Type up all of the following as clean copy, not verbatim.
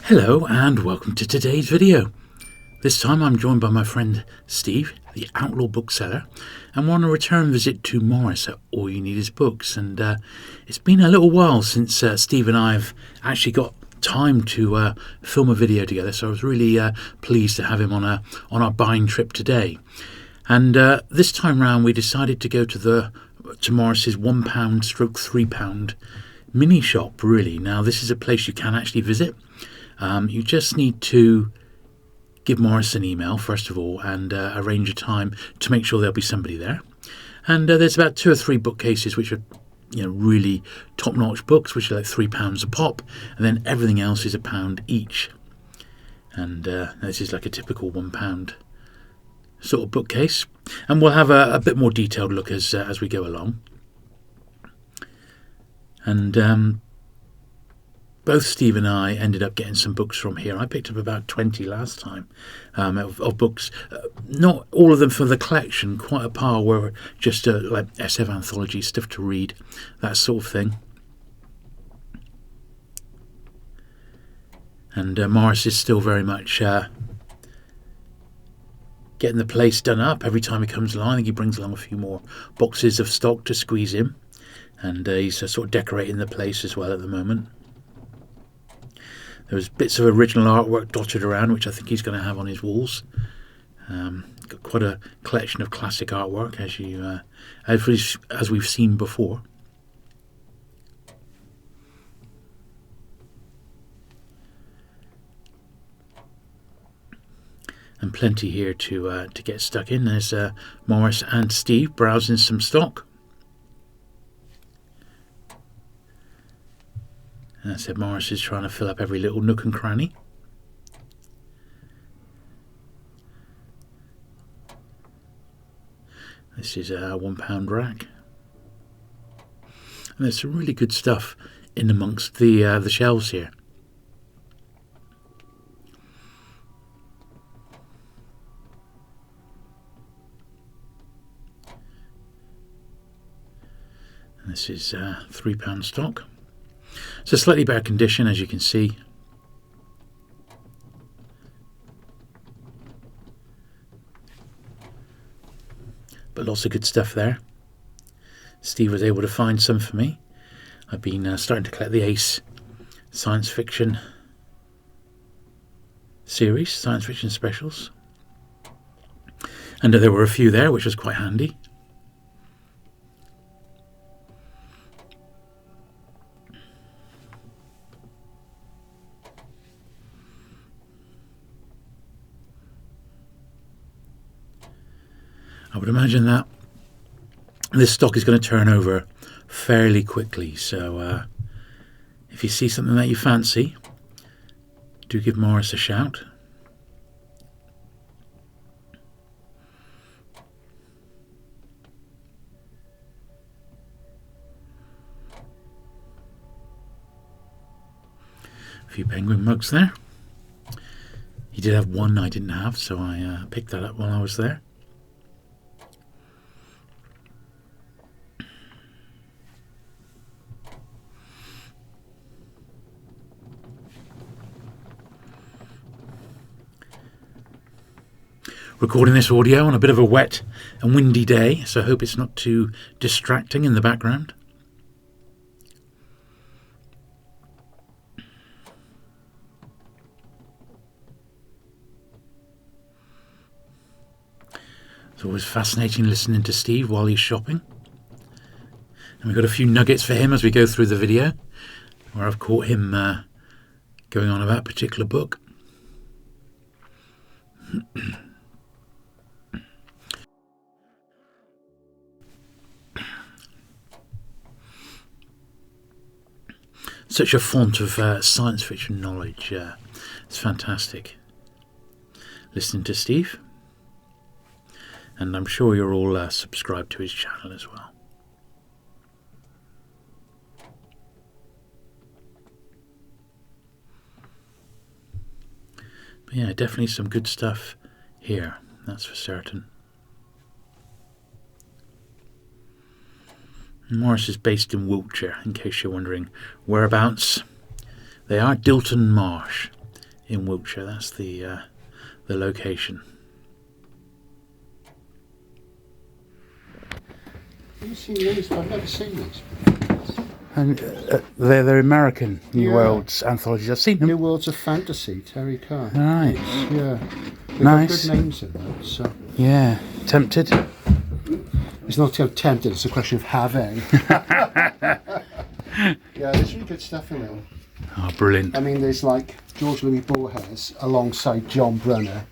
Hello and welcome to today's video. This time I'm joined by my friend Steve, the Outlaw Bookseller, and we're on a return visit to Maurice at AllYouNeedIsBooks. And it's been a little while since Steve and I have actually got time to film a video together, so I was really pleased to have him on our buying trip today. And this time round we decided to go to Maurice's £1/3 mini shop. Really, now this is a place you can actually visit. You just need to give Maurice an email first of all and arrange a time to make sure there'll be somebody there. And there's about 2 or 3 bookcases which are really top-notch books, which are like £3 a pop, and then everything else is £1 each. And this is like a typical £1 sort of bookcase, and we'll have a bit more detailed look as we go along. And both Steve and I ended up getting some books from here. I picked up about 20 last time of books. Not all of them for the collection. Quite a pile were just like SF anthology stuff to read, that sort of thing. And Maurice is still very much getting the place done up. Every time he comes along, I think he brings along a few more boxes of stock to squeeze in. And he's sort of decorating the place as well at the moment. There was bits of original artwork dotted around, which I think he's going to have on his walls. Got quite a collection of classic artwork, as we've seen before. And plenty here to get stuck in. There's Maurice and Steve browsing some stock. And I said Maurice is trying to fill up every little nook and cranny. This is a £1 rack. And there's some really good stuff in amongst the shelves here. And this is £3 stock. It's a slightly better condition, as you can see. But lots of good stuff there. Steve was able to find some for me. I've been starting to collect the Ace science fiction series, science fiction specials. And there were a few there, which was quite handy. I would imagine that this stock is going to turn over fairly quickly, so if you see something that you fancy, do give Maurice a shout. A few penguin mugs there. He did have one I didn't have, so I picked that up while I was there. Recording this audio on a bit of a wet and windy day, so I hope it's not too distracting in the background. It's always fascinating listening to Steve while he's shopping. And we've got a few nuggets for him as we go through the video, where I've caught him going on about a particular book. Such a font of science fiction knowledge. It's fantastic listening to Steve. And I'm sure you're all subscribed to his channel as well. But yeah, definitely some good stuff here, that's for certain. Maurice is based in Wiltshire, in case you're wondering whereabouts. They are Dilton Marsh. in Wiltshire. That's the location. Have you seen these? I've never seen these. And they're American New Worlds anthologies. I've seen them. New Worlds of Fantasy, Terry Carr. Right. Yeah. They've Nice. got good names in them. So. Yeah. Tempted? It's not tempted, it's a question of having. Yeah, there's really good stuff in there. Oh, brilliant. I mean, there's like George Louis Borges alongside John Brunner.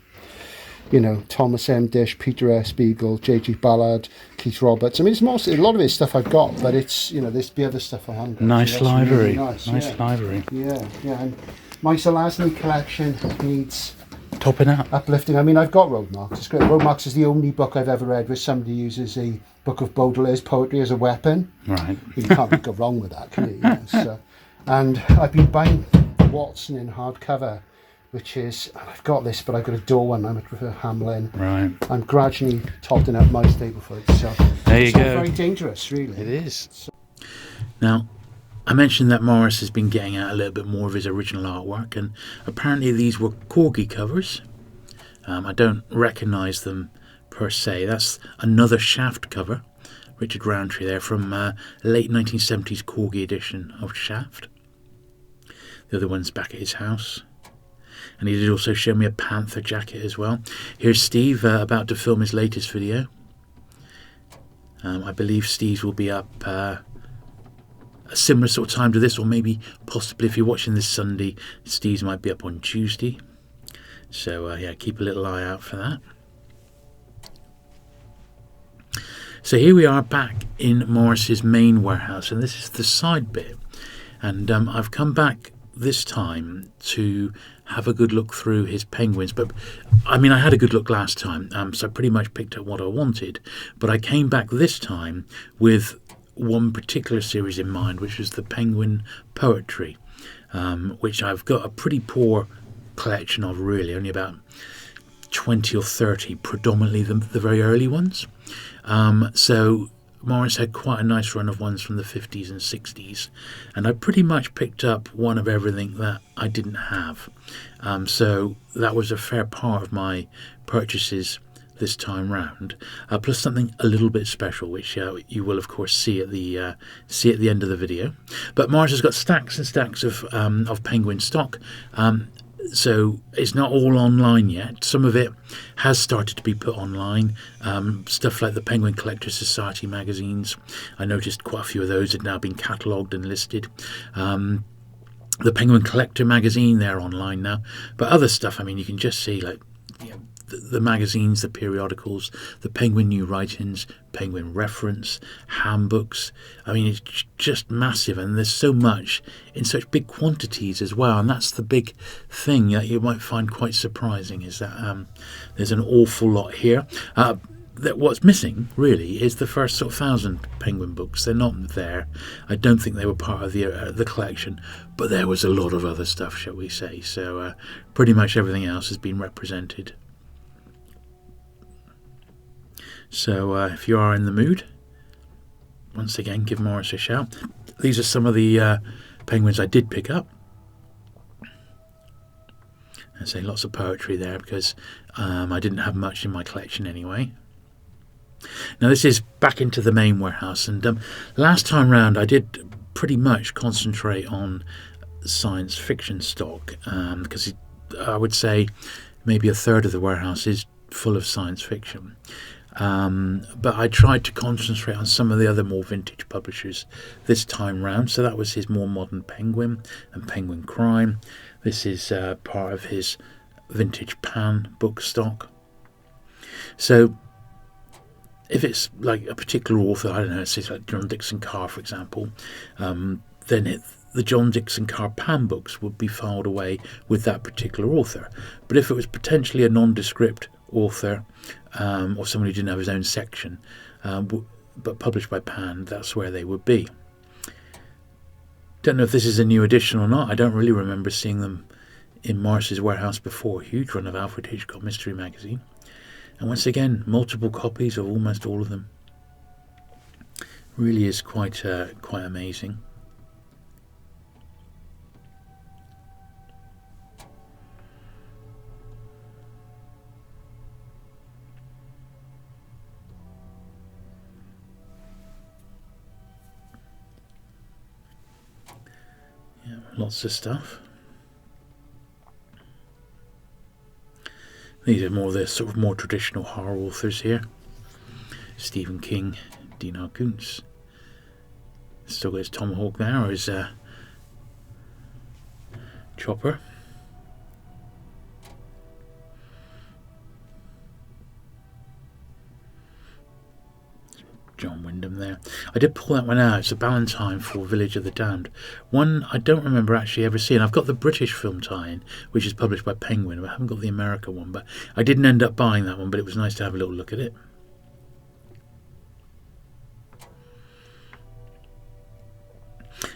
You know, Thomas M. Dish, Peter S. Beagle, J.G. Ballard, Keith Roberts. I mean, it's mostly, a lot of his stuff I've got, but it's, you know, there's the other stuff I haven't got. Nice so library. Really nice Library. Yeah, yeah. And my Zelazny collection needs Topping up. uplifting. I mean, I've got Road Marks. It's great. Road Marks is the only book I've ever read where somebody uses a book of Baudelaire's poetry as a weapon. Right. You can't go wrong with that, can you? Yeah, so, and I've been buying Watson in hardcover, which is, I've got this, but I've got a dull one. I'm at Hamlin. Right. I'm gradually totting up my stable for it. So There you it's go. not very dangerous, really. It is. Now, I mentioned that Maurice has been getting out a little bit more of his original artwork, and apparently these were corgi covers. I don't recognise them per se. That's another Shaft cover, Richard Roundtree there, from late 1970s corgi edition of Shaft. The other one's back at his house. And he did also show me a Panther jacket as well. Here's Steve about to film his latest video. I believe Steve's will be up a similar sort of time to this, or maybe possibly if you're watching this Sunday, Steve's might be up on Tuesday. So yeah, keep a little eye out for that. So here we are back in Maurice's main warehouse, and this is the side bit. And I've come back this time to have a good look through his penguins, but I mean, I had a good look last time, so I pretty much picked up what I wanted, but I came back this time with one particular series in mind, which was the Penguin Poetry, which I've got a pretty poor collection of, really, only about 20 or 30, predominantly the very early ones. So Maurice had quite a nice run of ones from the 50s and 60s, and I pretty much picked up one of everything that I didn't have. So that was a fair part of my purchases this time round, plus something a little bit special, which you will of course see at the end of the video. But Maurice has got stacks and stacks of penguin stock. So it's not all online yet. Some of it has started to be put online. Stuff like the Penguin Collector Society magazines. I noticed quite a few of those had now been catalogued and listed. The Penguin Collector magazine, they're online now. But other stuff, I mean, you can just see, like, you know, the magazines, the periodicals, the Penguin New Writings, Penguin Reference, handbooks. I mean, it's just massive, and there's so much in such big quantities as well. And that's the big thing that you might find quite surprising, is that there's an awful lot here. That what's missing really is the first sort of 1,000 Penguin books. They're not there. I don't think they were part of the collection, but there was a lot of other stuff, shall we say. So pretty much everything else has been represented. So if you are in the mood, once again, give Maurice a shout. These are some of the penguins I did pick up. I say lots of poetry there because I didn't have much in my collection anyway. Now this is back into the main warehouse, and last time round I did pretty much concentrate on science fiction stock, because I would say maybe a third of the warehouse is full of science fiction. But I tried to concentrate on some of the other more vintage publishers this time round. So that was his more modern Penguin and Penguin Crime. This is part of his vintage Pan book stock. So if it's like a particular author, I don't know, say like John Dixon Carr, for example, then the John Dixon Carr Pan books would be filed away with that particular author. But if it was potentially a nondescript author, or someone who didn't have his own section, but published by Pan, that's where they would be. Don't know if this is a new edition or not. I don't really remember seeing them in Maurice's warehouse before. Huge run of Alfred Hitchcock Mystery Magazine. And once again, multiple copies of almost all of them. Really is quite amazing. Yeah, lots of stuff. These are more the sort of more traditional horror authors here. Stephen King, Dinar Koontz. Still got his tomahawk there, or his chopper. John Wyndham there. I did pull that one out. It's a Ballantine for Village of the Damned. One I don't remember actually ever seeing. I've got the British film tie-in, which is published by Penguin, but I haven't got the American one. But I didn't end up buying that one, but it was nice to have a little look at it.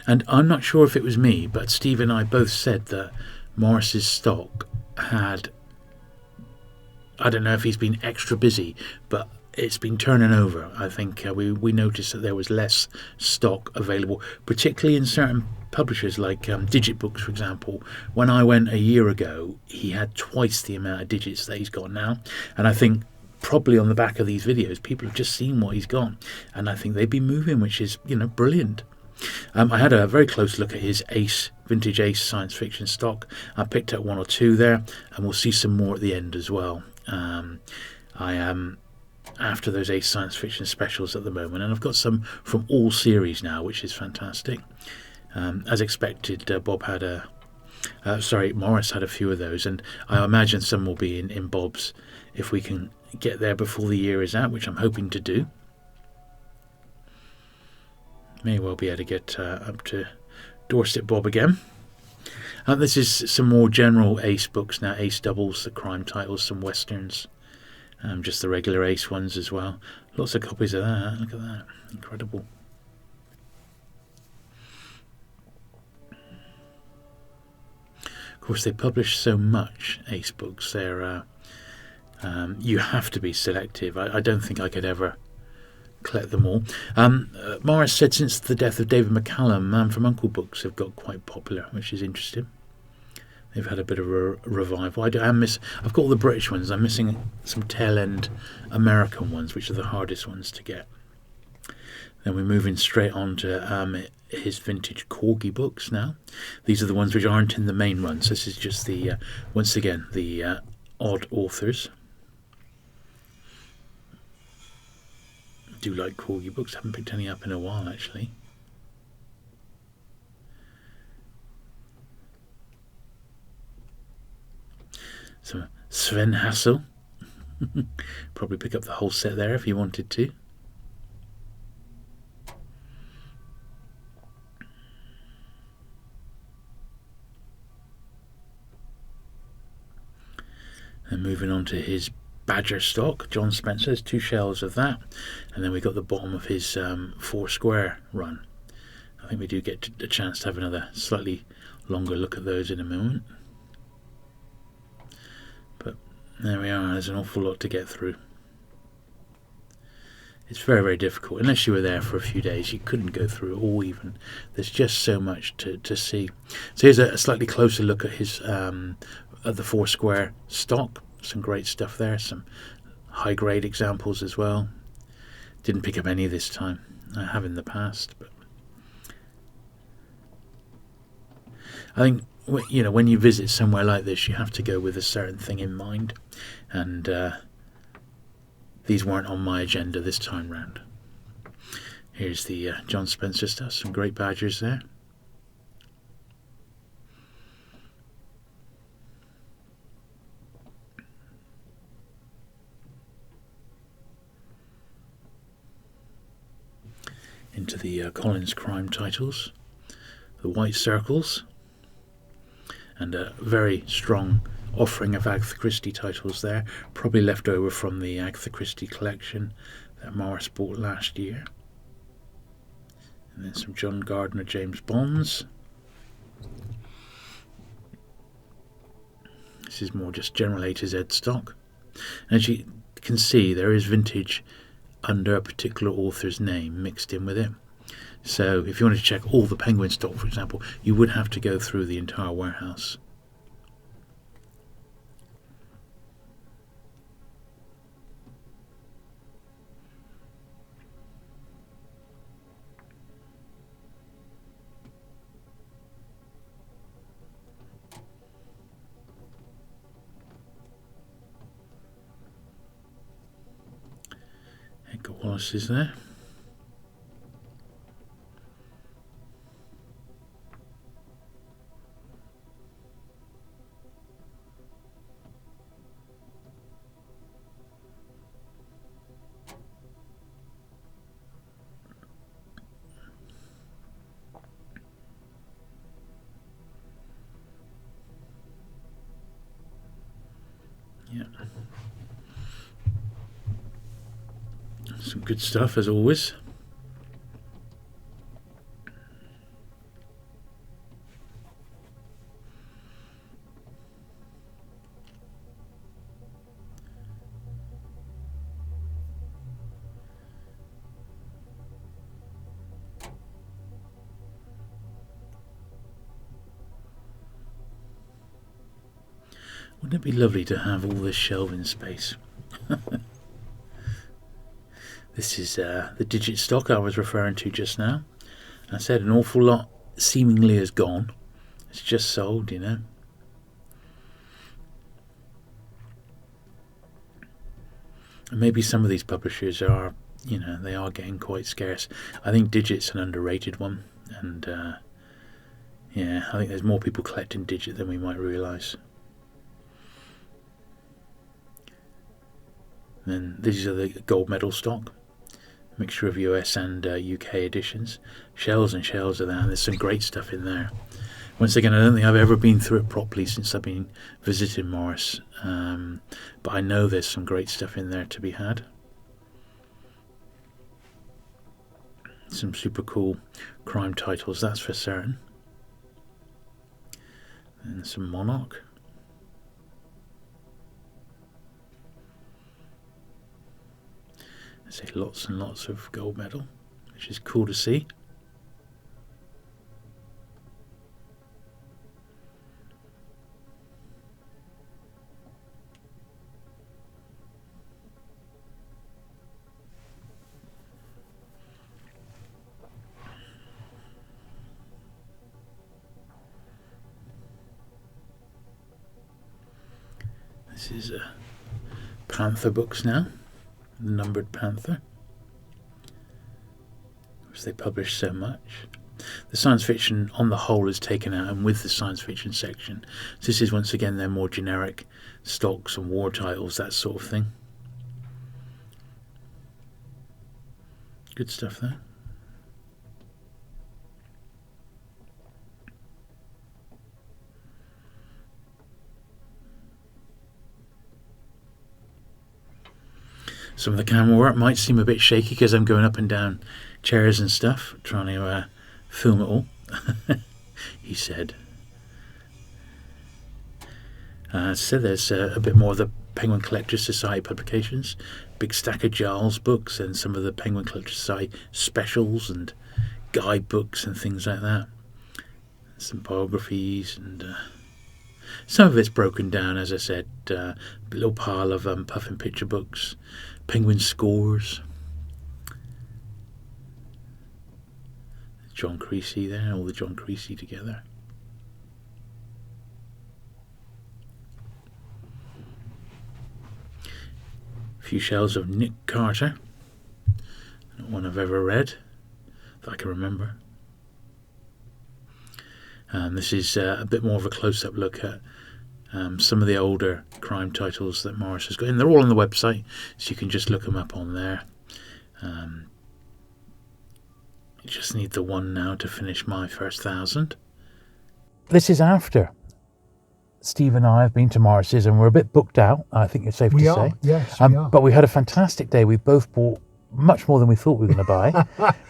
And I'm not sure if it was me, but Steve and I both said that Maurice's stock had, I don't know if he's been extra busy, but it's been turning over. I think we noticed that there was less stock available, particularly in certain publishers like Digit Books, for example. When I went a year ago, he had twice the amount of digits that he's got now. And I think probably on the back of these videos, people have just seen what he's got. And I think they've been moving, which is, brilliant. I had a very close look at his vintage Ace science fiction stock. I picked up one or two there, and we'll see some more at the end as well. I am after those Ace science fiction specials at the moment, and I've got some from all series now, which is fantastic. As expected, Maurice had a few of those, and I imagine some will be in Bob's if we can get there before the year is out, which I'm hoping to do. May well be able to get up to Dorset Bob again. This is some more general Ace books now. Ace doubles, the crime titles, some westerns. Just the regular Ace ones as well. Lots of copies of that. Look at that. Incredible. Of course, they publish so much Ace books. They're you have to be selective. I don't think I could ever collect them all. Maurice said since the death of David McCallum, Man from Uncle books have got quite popular, which is interesting. They've had a bit of a revival. I've got all the British ones. I'm missing some tail-end American ones, which are the hardest ones to get. Then we're moving straight on to his vintage Corgi books now. These are the ones which aren't in the main runs. This is just the, once again, the odd authors. I do like Corgi books. I haven't picked any up in a while, actually. Some Sven Hassel. Probably pick up the whole set there if you wanted to. And moving on to his Badger stock, John Spencer's 2 shelves of that, and then we got the bottom of his 4 square run. I think we do get a chance to have another slightly longer look at those in a moment. But there we are. There's an awful lot to get through. It's very, very difficult. Unless you were there for a few days, you couldn't go through it all even. There's just so much to see. So here's a slightly closer look at his at the 4 square stock. Some great stuff there. Some high grade examples as well. Didn't pick up any this time. I have in the past, but I think when you visit somewhere like this, you have to go with a certain thing in mind, and these weren't on my agenda this time round. Here's the John Spencer stuff. Some great Badgers there. Into the Collins crime titles, the White Circles, and a very strong offering of Agatha Christie titles there, probably left over from the Agatha Christie collection that Maurice bought last year. And then some John Gardner James Bonds. This is more just general A to Z stock. And as you can see, there is vintage under a particular author's name mixed in with it. So if you wanted to check all the Penguin stock, for example, you would have to go through the entire warehouse. Morris there. Yeah. Some good stuff as always. Wouldn't it be lovely to have all this shelving space? This is the digit stock I was referring to just now. I said an awful lot seemingly is gone. It's just sold, you know. And maybe some of these publishers are, you know, they are getting quite scarce. I think digit's an underrated one. And yeah, I think there's more people collecting digit than we might realise. Then these are the gold medal stock. Mixture of US and UK editions. Shells and shells of that, and there's some great stuff in there. Once again, I don't think I've ever been through it properly since I've been visiting Maurice, but I know there's some great stuff in there to be had. Some super cool crime titles, that's for certain. And some Monarch. Say lots and lots of gold medal, which is cool to see. This is Panther books now. The numbered Panther, which they publish so much. The science fiction on the whole is taken out, and with the science fiction section, so this is once again their more generic stocks and war titles, that sort of thing. Good stuff there. Some of the camera work might seem a bit shaky because I'm going up and down chairs and stuff, trying to film it all, he said. So there's a bit more of the Penguin Collectors Society publications, big stack of Jules books and some of the Penguin Collectors Society specials and guidebooks and things like that. Some biographies and some of it's broken down, as I said, a little pile of Puffin picture books, Penguin scores. John Creasy there, all the John Creasy together. A few shells of Nick Carter, not one I've ever read, that I can remember. This is a bit more of a close-up look at some of the older crime titles that Maurice has got, and they're all on the website, so you can just look them up on there. You just need the one now to finish my first 1,000. This is after Steve and I have been to Maurice's, and we're a bit booked out, I think it's safe to say. Yes, we are. But we had a fantastic day. We both bought much more than we thought we were going to buy,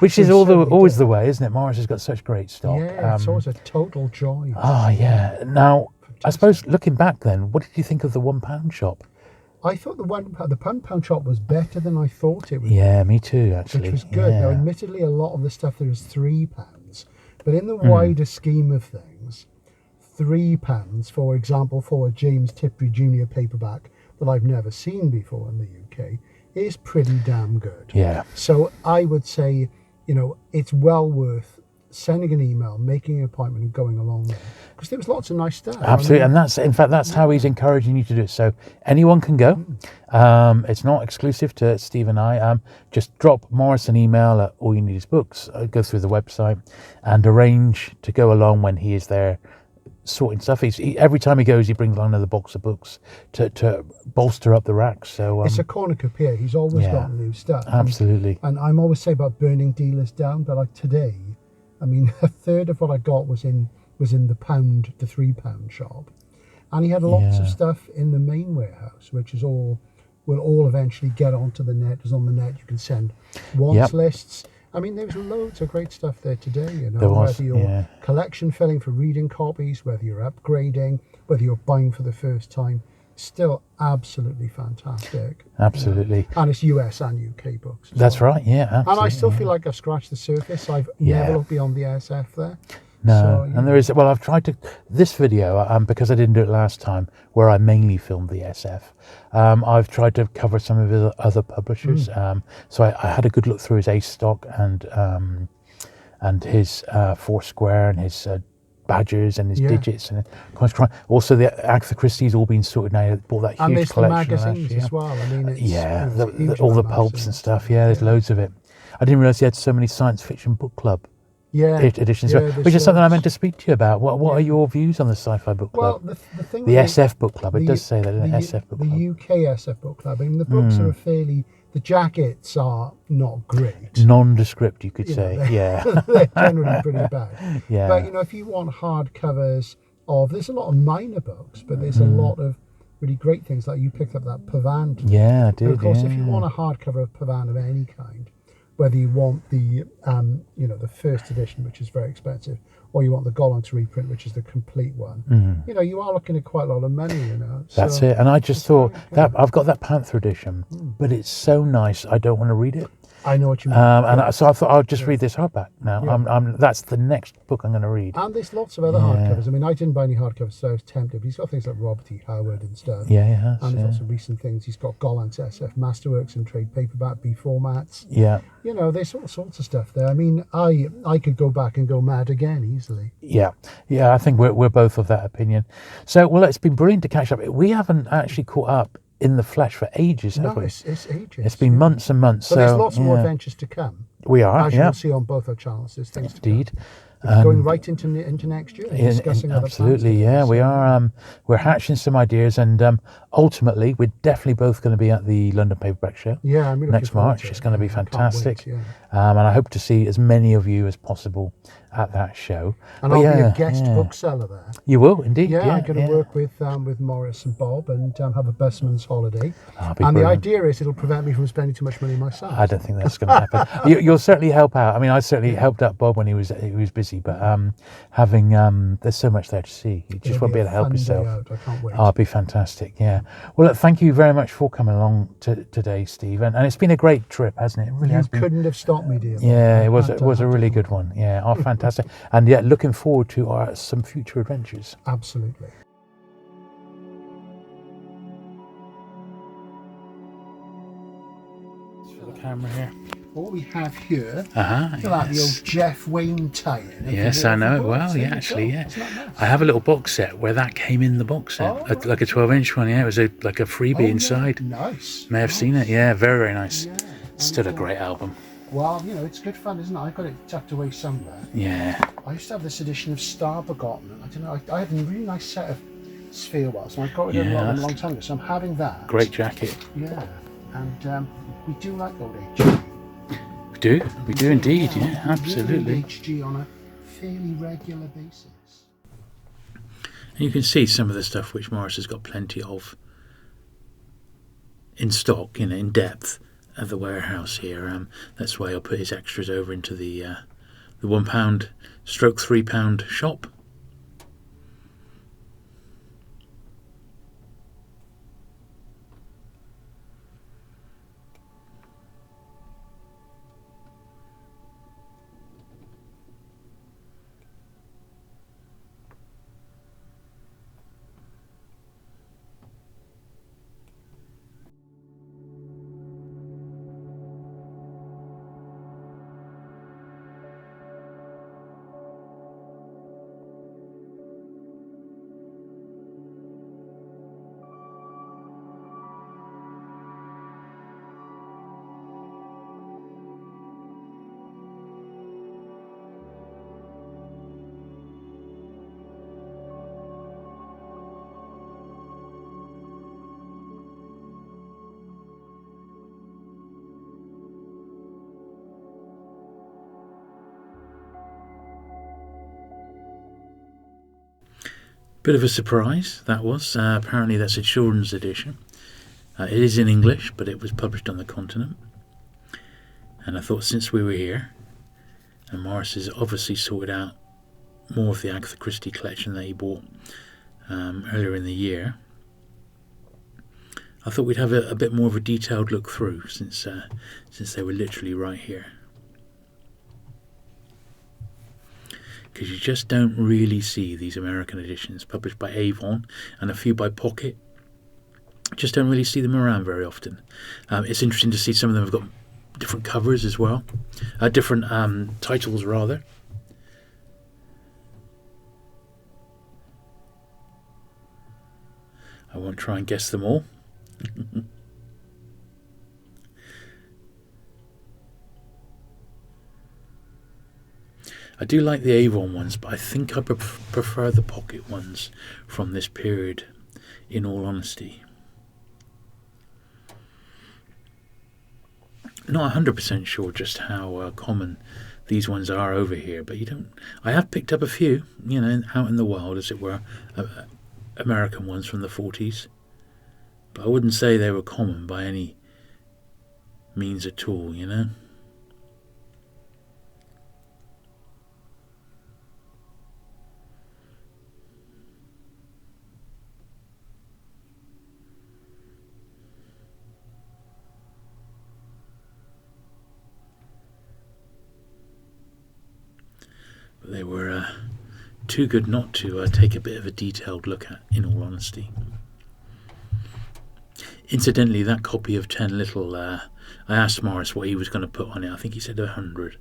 which is always the way, isn't it? Maurice has got such great stock. Yeah, it's always a total joy. Ah, yeah. Now, fantastic. I suppose looking back then, what did you think of the £1 shop? I thought the pound shop was better than I thought it would. Yeah, me too, actually. Which was good. Yeah. Now, admittedly, a lot of the stuff there is £3, but in the wider scheme of things, £3, for example, for a James Tiptree Jr. paperback that I've never seen before in the UK, is pretty damn good. Yeah. So I would say, you know, it's well worth sending an email, making an appointment, and going along there, because there was lots of nice stuff. Absolutely, I mean, and that's how he's encouraging you to do it. So anyone can go. It's not exclusive to Steve and I. Just drop Maurice an email at AllYouNeedIsBooks. Go through the website and arrange to go along when he is there sorting stuff. Every time he goes, he brings along another box of books to bolster up the racks. So it's a cornucopia. He's always got new stuff. Absolutely. And I'm always saying about burning dealers down, but like today, I mean, a third of what I got was in the £3 shop, and he had lots of stuff in the main warehouse, which is will all eventually get onto the net. Because on the net you can send wants lists. I mean, there was loads of great stuff there today, you know, whether you're collection filling for reading copies, whether you're upgrading, whether you're buying for the first time, still absolutely fantastic. Absolutely. You know? And it's US and UK books. That's right, absolutely. And I still feel like I've scratched the surface. I've never looked beyond the SF there. No, so, and there is, well, I've tried to, this video, because I didn't do it last time, where I mainly filmed the SF, I've tried to cover some of his other publishers. So I had a good look through his Ace stock and his Foursquare and his badgers and his digits. And also the Agatha Christie's all been sorted now. Bought that huge collection. And there's the magazines as well. I mean, it's all the pulps and stuff. Yeah, there's loads of it. I didn't realise he had so many science fiction book club editions, which is something I meant to speak to you about. What are your views on the sci-fi book club? Well, the thing, the SF book club. It does say that the SF book club. The UK SF book club. I mean, the books are the jackets are not great. Nondescript, you could say. They're generally pretty bad. Yeah. But you know, if you want hardcovers there's a lot of minor books, but there's a lot of really great things. Like you picked up that Pavan. Yeah, I did. And of course, if you want a hardcover of Pavan of any kind, whether you want the the first edition, which is very expensive, or you want the Gollancz reprint, which is the complete one, you are looking at quite a lot of money, That's it. And I just thought that I've got that Panther edition, but it's so nice, I don't want to read it. I know what you mean. So I thought I'll just read this hardback now. That's the next book I'm going to read. And there's lots of other hardcovers. I mean, I didn't buy any hardcovers, so I was tempted. But he's got things like Robert E. Howard and stuff. Yeah, he has. And there's lots of recent things. He's got Gollancz SF Masterworks and trade paperback B formats. Yeah. There's all sorts of stuff there. I mean, I could go back and go mad again easily. Yeah, I think we're both of that opinion. So, well, it's been brilliant to catch up. We haven't actually caught up in the flesh for ages, have we? It's ages. It's been months and months. So there's lots more adventures to come. We are, as you'll see on both our channels. There's things Indeed. to come. Going right into next year, discussing other absolutely, plans. We are. We're hatching some ideas, and ultimately, we're definitely both going to be at the London Paperback Show. Yeah, I'm next March. It's going to be fantastic, wait, and I hope to see as many of you as possible at that show. And I'll be a guest bookseller there. You will indeed. Yeah, I'm going to work with Maurice and Bob and have a busman's holiday. And brilliant. the idea is it'll prevent me from spending too much money myself. I don't think that's going to happen. You'll certainly help out. I mean, I certainly helped out Bob when he was busy, but having there's so much there to see. You just won't be able to help yourself. I can't wait. It'll be fantastic. Yeah. Well, look, thank you very much for coming along today, Steve. And it's been a great trip, hasn't it? It really has been. You couldn't have stopped me, dear. Yeah, it was a really good one. Yeah, fantastic. And looking forward to some future adventures. Absolutely. For the camera here. What we have here, like the old Jeff Wayne tie-in. Yes, I know it well. Yeah, actually, yeah. I have a little box set where that came in the box set, like a 12-inch one. Yeah, it was like a freebie inside. Nice. May have seen it. Yeah, very, very nice. Yeah, still a great album. Well, it's good fun, isn't it? I've got it tucked away somewhere. Yeah. I used to have this edition of Star Forgotten. I don't know. I had a really nice set of Sphere Wells, and I got rid of a long time ago. So I'm having that. Great jacket. Yeah, and we do like old HG. We do indeed. Yeah, absolutely. HG on a fairly regular basis. And you can see some of the stuff which Maurice has got plenty of in stock, in depth of the warehouse here. That's why I'll put his extras over into the £1 stroke £3 shop. Bit of a surprise, that was. Apparently that's a children's edition. It is in English, but it was published on the continent. And I thought, since we were here, and Maurice has obviously sorted out more of the Agatha Christie collection that he bought earlier in the year, I thought we'd have a bit more of a detailed look through, since they were literally right here. Because you just don't really see these American editions published by Avon and a few by Pocket. Just don't really see them around very often. It's interesting to see some of them have got different covers as well, different titles rather. I won't try and guess them all. I do like the Avon ones, but I think I prefer the Pocket ones from this period, in all honesty. Not 100% sure just how common these ones are over here, but I have picked up a few, out in the wild, as it were, American ones from the 40s. But I wouldn't say they were common by any means at all, But they were too good not to take a bit of a detailed look at, in all honesty. Incidentally, that copy of 10 Little, I asked Maurice what he was going to put on it. I think he said 100.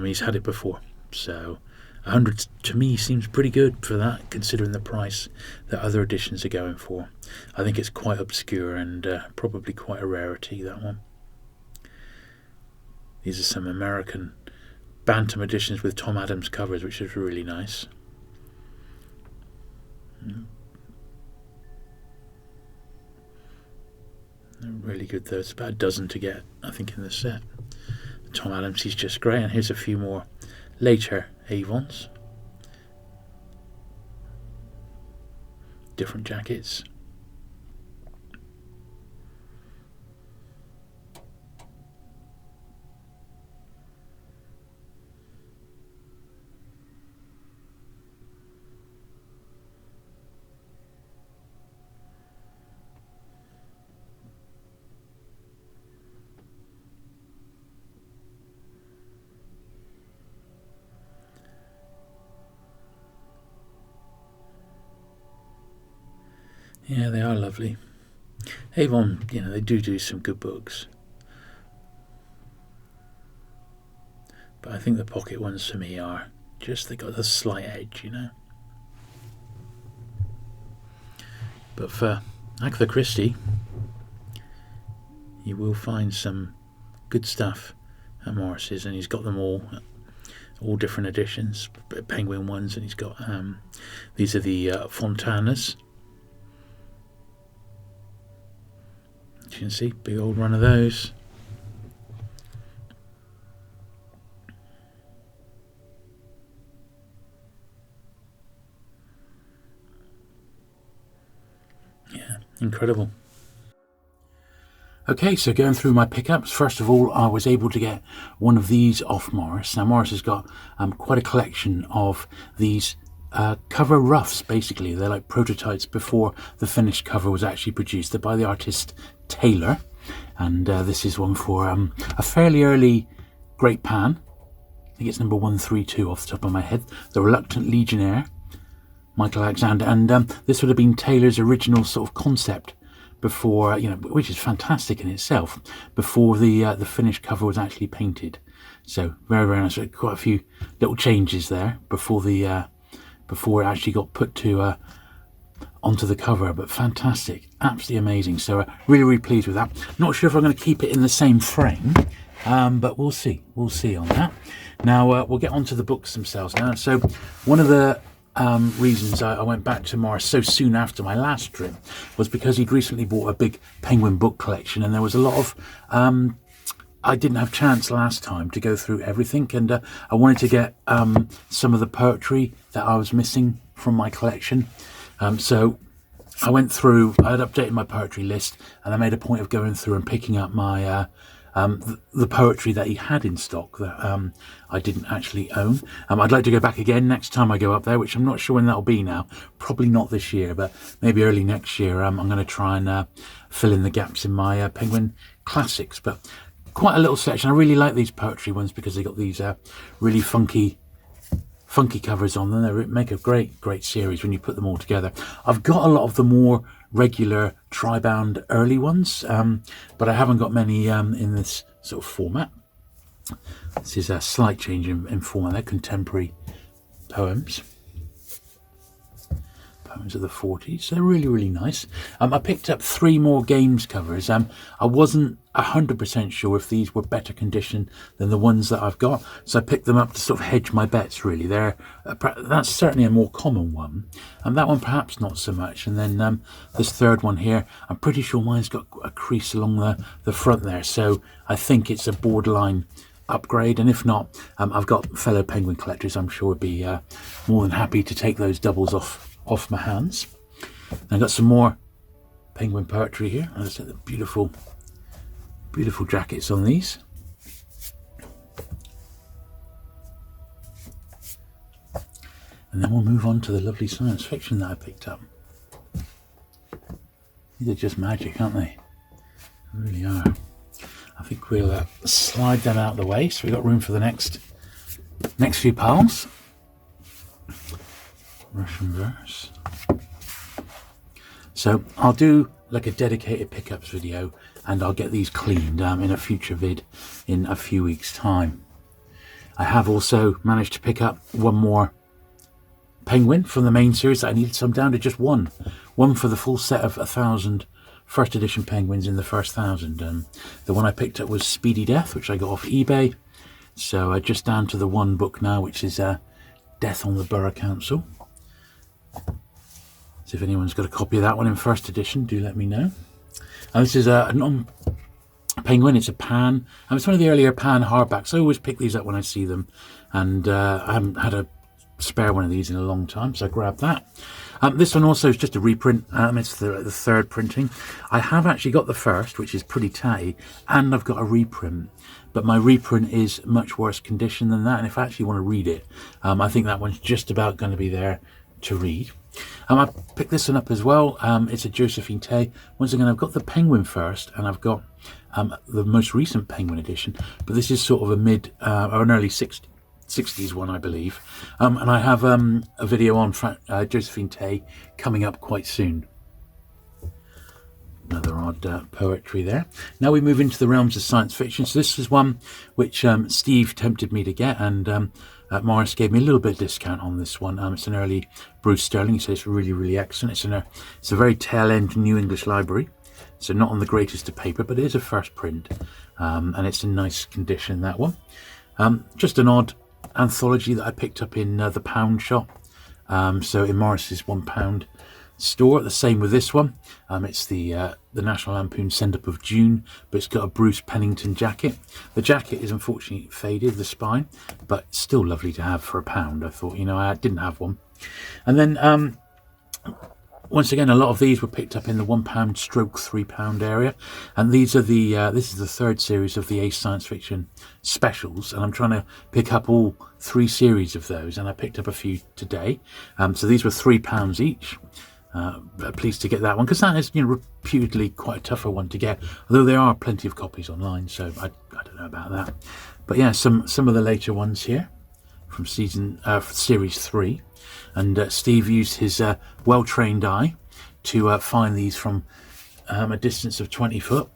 He's had it before, so 100 to me seems pretty good for that, considering the price that other editions are going for. I think it's quite obscure and probably quite a rarity, that one. These are some American Bantam editions with Tom Adams covers, which is really nice. They're really good though. It's about a dozen to get, I think, in the set. Tom Adams, he's just great. And here's a few more later Avons. Different jackets. Yeah, they are lovely. Avon, they do some good books. But I think the Pocket ones for me are just, they got the slight edge, But for Agatha Christie, you will find some good stuff at Maurice's, and he's got them all different editions, Penguin ones, and he's got these are the Fontanas. You can see, big old run of those. Yeah, incredible. Okay, so going through my pickups, first of all, I was able to get one of these off Maurice. Now, Maurice has got quite a collection of these cover roughs, basically. They're like prototypes before the finished cover was actually produced. They're by the artist Taylor, and this is one for a fairly early Great Pan. I think it's number 132 off the top of my head. The Reluctant Legionnaire, Michael Alexander, and this would have been Taylor's original sort of concept before, which is fantastic in itself, before the finished cover was actually painted. So very, very nice. Quite a few little changes there before it actually got put to onto the cover, but fantastic, absolutely amazing. So really, really pleased with that. Not sure if I'm going to keep it in the same frame, but we'll see on that. Now we'll get on to the books themselves now. So one of the reasons I went back to Maurice so soon after my last trip was because he'd recently bought a big Penguin book collection, and there was a lot of I didn't have chance last time to go through everything, and I wanted to get some of the poetry that I was missing from my collection. So I went through, I had updated my poetry list, and I made a point of going through and picking up my the poetry that he had in stock that I didn't actually own. I'd like to go back again next time I go up there, which I'm not sure when that'll be now. Probably not this year, but maybe early next year. I'm going to try and fill in the gaps in my Penguin classics. But quite a little section. I really like these poetry ones because they got these really funky covers on them. They make a great series when you put them all together. I've got a lot of the more regular tri-bound early ones, but I haven't got many in this sort of format. This is a slight change in format. They're contemporary poems of the 40s. They're really nice. I picked up 3 more games covers. I wasn't 100% sure if these were better condition than the ones that I've got, so I picked them up to sort of hedge my bets, really. That's certainly a more common one, and that one perhaps not so much. And then this third one here, I'm pretty sure mine's got a crease along the front there, so I think it's a borderline upgrade. And if not, I've got fellow Penguin collectors I'm sure would be more than happy to take those doubles off my hands. And I've got some more Penguin poetry here. As I said, the beautiful jackets on these. And then we'll move on to the lovely science fiction that I picked up. These are just magic, aren't they? They really are. I think we'll slide them out of the way, so we've got room for the next few piles. Russian verse. So I'll do like a dedicated pickups video, and I'll get these cleaned in a future vid in a few weeks' time. I have also managed to pick up one more Penguin from the main series that I needed some down to just one for the full set of 1,000 first edition Penguins in the first 1,000. The one I picked up was Speedy Death, which I got off eBay. So just down to the one book now, which is Death on the Borough Council. So if anyone's got a copy of that one in first edition, do let me know. And this is a non-Penguin, it's a Pan. And it's one of the earlier Pan hardbacks. I always pick these up when I see them. And I haven't had a spare one of these in a long time, so I grabbed that. This one also is just a reprint. It's the third printing. I have actually got the first, which is pretty tatty, and I've got a reprint. But my reprint is much worse condition than that. And if I actually want to read it, I think that one's just about going to be there to read. I picked this one up as well. It's a Josephine Tay. Once again, I've got the Penguin first, and I've got the most recent Penguin edition, but this is sort of a mid or an early 60s one, I believe. And I have a video on Josephine Tay coming up quite soon. Another odd poetry there. Now we move into the realms of science fiction. So this is one which Steve tempted me to get, and Maurice gave me a little bit of discount on this one. It's an early Bruce Sterling. He says it's really excellent. It's a very tail-end New English Library, so not on the greatest of paper, but it is a first print, and it's in nice condition, that one. Just an odd anthology that I picked up in the Pound shop. So in Maurice's £1 store. The same with this one. It's the National Lampoon Send Up of June, but it's got a Bruce Pennington jacket. The jacket is unfortunately faded, the spine, but still lovely to have for £1. I thought, I didn't have one. And then once again, a lot of these were picked up in the £1 stroke £3 area, and these are this is the third series of the Ace Science Fiction specials, and I'm trying to pick up all 3 series of those, and I picked up a few today. So these were £3 each. Pleased to get that one, because that is reputedly quite a tougher one to get, although there are plenty of copies online, so I don't know about that. But yeah, some of the later ones here from series 3, and Steve used his well-trained eye to find these from a distance of 20 foot.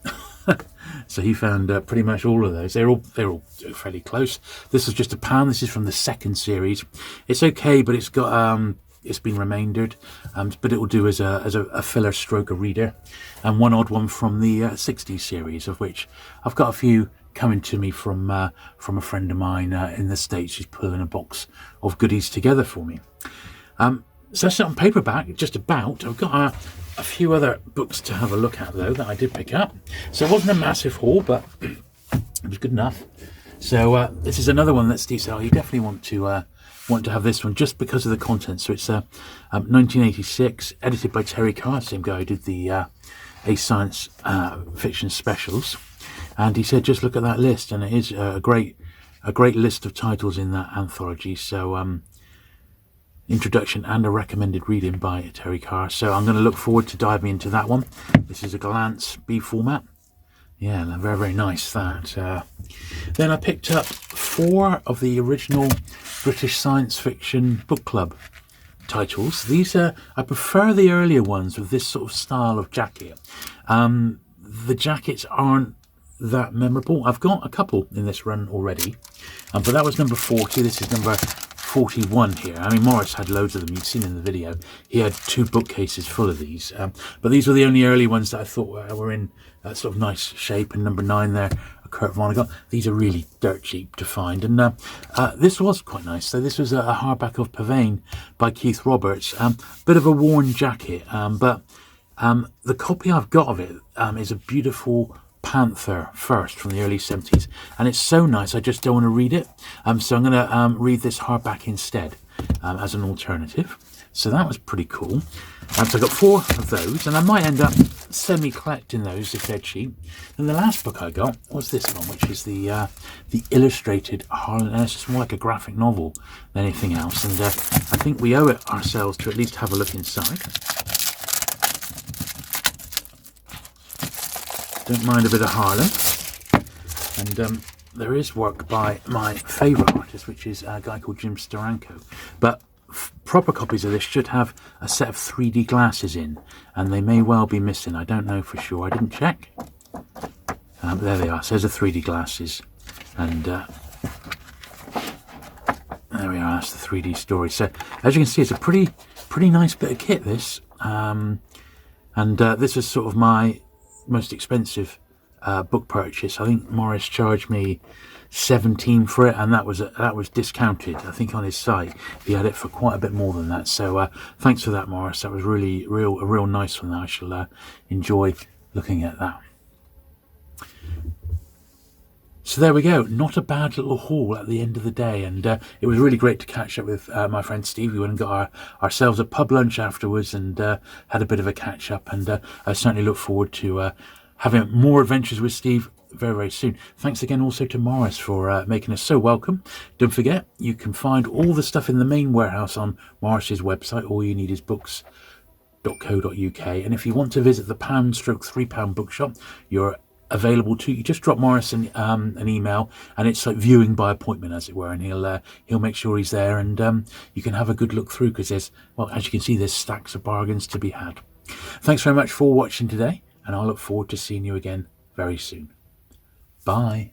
So he found pretty much all of those. They're all fairly close. This is just a pound. This is from the second series. It's okay, but it's got it's been remaindered, but it will do as a filler stroke a reader. And one odd one from the 60s series, of which I've got a few coming to me from a friend of mine in the States. She's pulling a box of goodies together for me. So that's it on paperback, just about. I've got a few other books to have a look at, though, that I did pick up. So it wasn't a massive haul, but it was good enough. So this is another one that Steve said, oh, you definitely want to have this one just because of the content. So it's 1986, edited by Terry Carr, same guy who did the A Science Fiction specials. And he said, just look at that list, and it is a great list of titles in that anthology. So introduction and a recommended reading by Terry Carr. So I'm going to look forward to diving into that one. This is a glance B format. Yeah, very, very nice, that. Then I picked up 4 of the original British Science Fiction Book Club titles. These are, I prefer the earlier ones with this sort of style of jacket. The jackets aren't that memorable. I've got a couple in this run already, but that was number 40. This is number 41 here. I mean, Maurice had loads of them. You've seen in the video. He had 2 bookcases full of these, but these were the only early ones that I thought were in sort of nice shape. And number 9 there, a Kurt Vonnegut. These are really dirt cheap to find, and this was quite nice. So this was a hardback of Pavane by Keith Roberts. Bit of a worn jacket, but the copy I've got of it is a beautiful Panther first from the early 70s, and it's so nice I just don't want to read it, so I'm going to read this hardback instead as an alternative. So that was pretty cool. So I got 4 of those, and I might end up semi-collecting those if they're cheap. And the last book I got was this one, which is the illustrated Harlan. And it's just more like a graphic novel than anything else, and I think we owe it ourselves to at least have a look inside. Don't mind a bit of Harlan. And there is work by my favourite artist, which is a guy called Jim Steranko. But proper copies of this should have a set of 3D glasses in, and they may well be missing. I don't know for sure. I didn't check. There they are. So there's the 3D glasses. And there we are. That's the 3D story. So as you can see, it's a pretty nice bit of kit, this. And this is sort of my most expensive book purchase. I think Maurice charged me $17 for it, and that was discounted. I think on his site he had it for quite a bit more than that. So thanks for that, Maurice. That was really a real nice one. I shall enjoy looking at that. So there we go. Not a bad little haul at the end of the day, and it was really great to catch up with my friend Steve. We went and got ourselves a pub lunch afterwards, and had a bit of a catch up, and I certainly look forward to having more adventures with Steve very, very soon. Thanks again also to Maurice for making us so welcome. Don't forget, you can find all the stuff in the main warehouse on Maurice's website, AllYouNeedIsBooks.co.uk, and if you want to visit the £1/£3 bookshop, you're available to. You just drop Maurice an email, and it's like viewing by appointment, as it were, and he'll make sure he's there, and you can have a good look through, because there's, well, as you can see, there's stacks of bargains to be had. Thanks very much for watching today, and I look forward to seeing you again very soon. Bye.